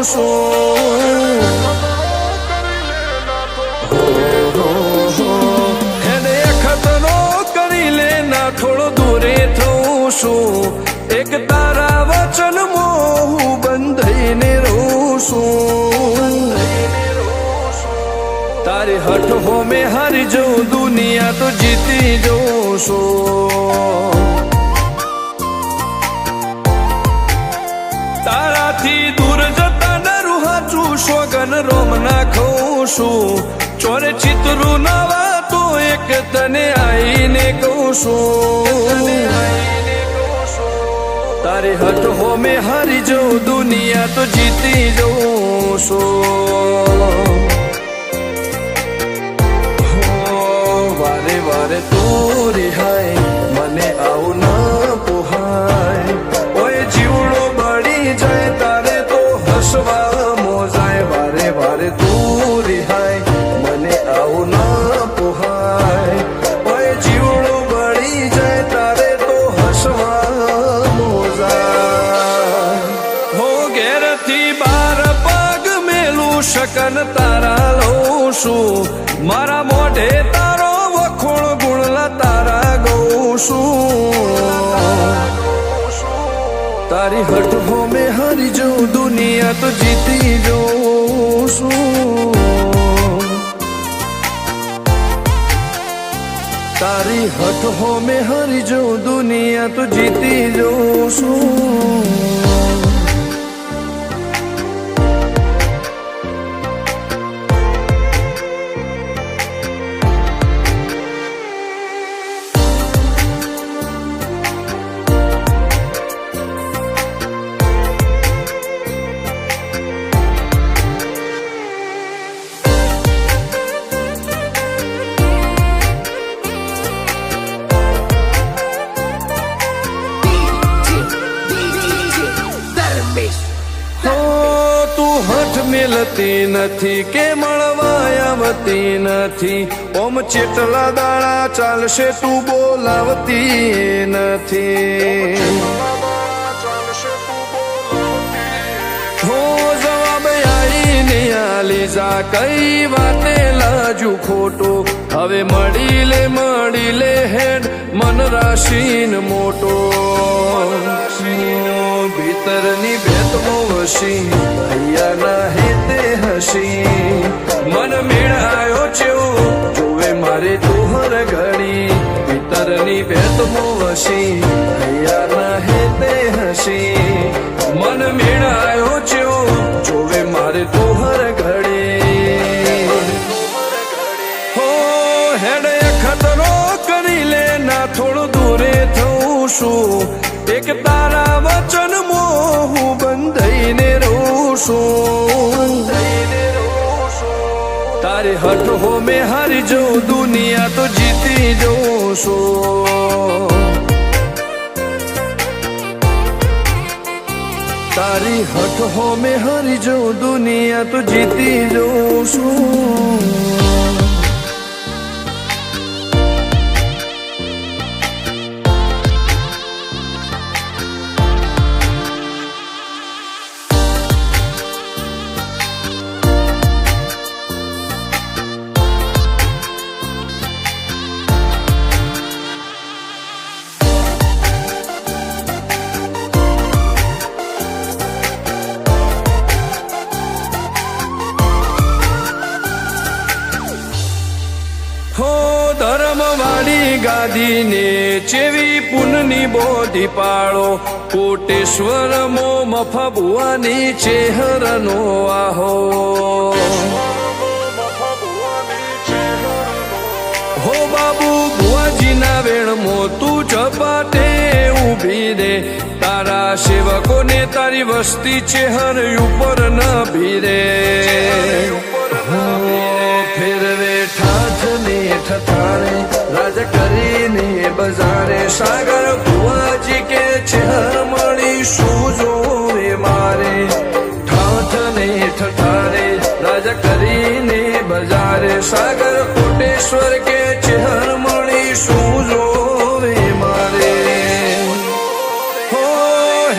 છું એને ખતરો કરી લે ના થોડો દૂરે થઉં છું એક તારા વચનમાં હું બંધાઈને રહું છું તારી હઠ હો મેં હારી જઉં દુનિયા તો જીતી જઉં છું તારાથી દૂર જતા ડરું હાચું સોગન રોમ નાખું છું ચોરે ચિત્રું નવા તો એક તને આઈને કહું છું તારી હઠ હો મેં હારી જઉં દુનિયા તો જીતી જઉં છું વારે વારે તું રિહાય મને આવું ના પોહાય ઓય જીવડો બળી જાય તારે તો હસવા મોજાય વારે વારે તું રિહાય મને આવું ના પોહાય ઓય જીવડો બળી જાય તારે તો હસવા મોજાય હો ઘેરથી બાર પગ મેલું શકન તારા લઉં છું મારા મોઢે તારો વખોણ ગુણલા તારા ગઉં છું તારી હઠ હો મેં હારી જઉં દુનિયા તો જીતી જઉં છું તારી હઠ હો મેં હારી જઉં દુનિયા તો જીતી જઉં છું મેલતી નથી કે મળવા આવતી નથી ઓમ ચેટલા દાડા ચાલશે તું બોલાવતી નથી હો જવાબ આઈને આલી જા કઈ વાતે લાજુ ખોટું હવે મળી લે હેડ મન રાશીન મોટો ભીતરની ભેતમો વસી હૈયાના હેતે હસી મન મેળાયો છેવો જોવે મારે તોહર ઘડી ભીતરની ભેતમો વસી હૈયાના હેતે હસી મન મેળાયો છેવો જોવે મારે તોહર ઘડી હો હેડે ખતરો કરી લે ના થોડું દૂરે થઉં છું એક તારા વચનમાં હું બંધાઈને રહું છું તારી હઠ હો મેં હારી જઉં દુનિયા તો જીતી જઉં છું તારી હઠ હો મેં હારી જઉં દુનિયા તો જીતી જઉં છું ધર્મવાળી ગાદીને ચેવી પુનની બોધી પાળો કોટેશ્વર મો મફા ભુવાની ચેહરનો આહો હો બાબુ ભુવાજીના વેણમો તું ઝપાટે ઊભી રે તારા સેવકોને તારી વસ્તી ચેહર ઉપર ન ભીરે ફેરવે ઠાઠને ઠઠાણે રાજ કરીને બજારે સાગર ભુવાજી કે ચેહર મળી શું જોવે મારે ઠાઠને ઠઠારે રાજ કરીને બજારે સાગર કોટેશ્વર કે ચેહર મળી શું જોવે મારે હો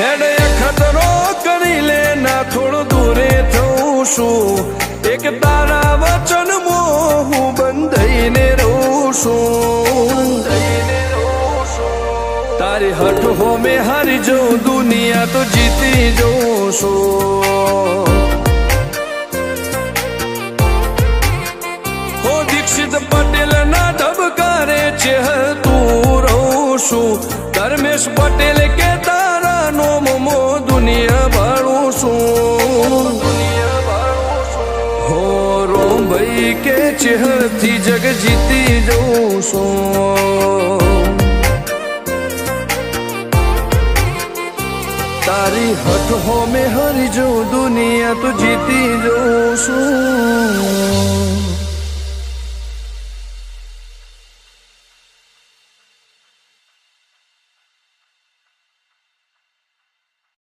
હેડ ખતરો કરી લે ના થોડો દૂરે છું એક તારા વચનમાં હું બંધાઈને રહું છું તારી હઠ હો મેં હારી જઉં દુનિયા તો જીતી જઉં છું હો દીક્ષિત પટેલ ના ધબકારે ચહેતું રહું છું ધર્મેશ પટેલ કે તારા નોમો દુનિયા ભાળું છું હો રોમ ભાઈ કે ચહેરથી જગ જીતી જઉં છું તારી હઠ હો મેં હરી જઉં દુનિયા તો જીતી જઉં છું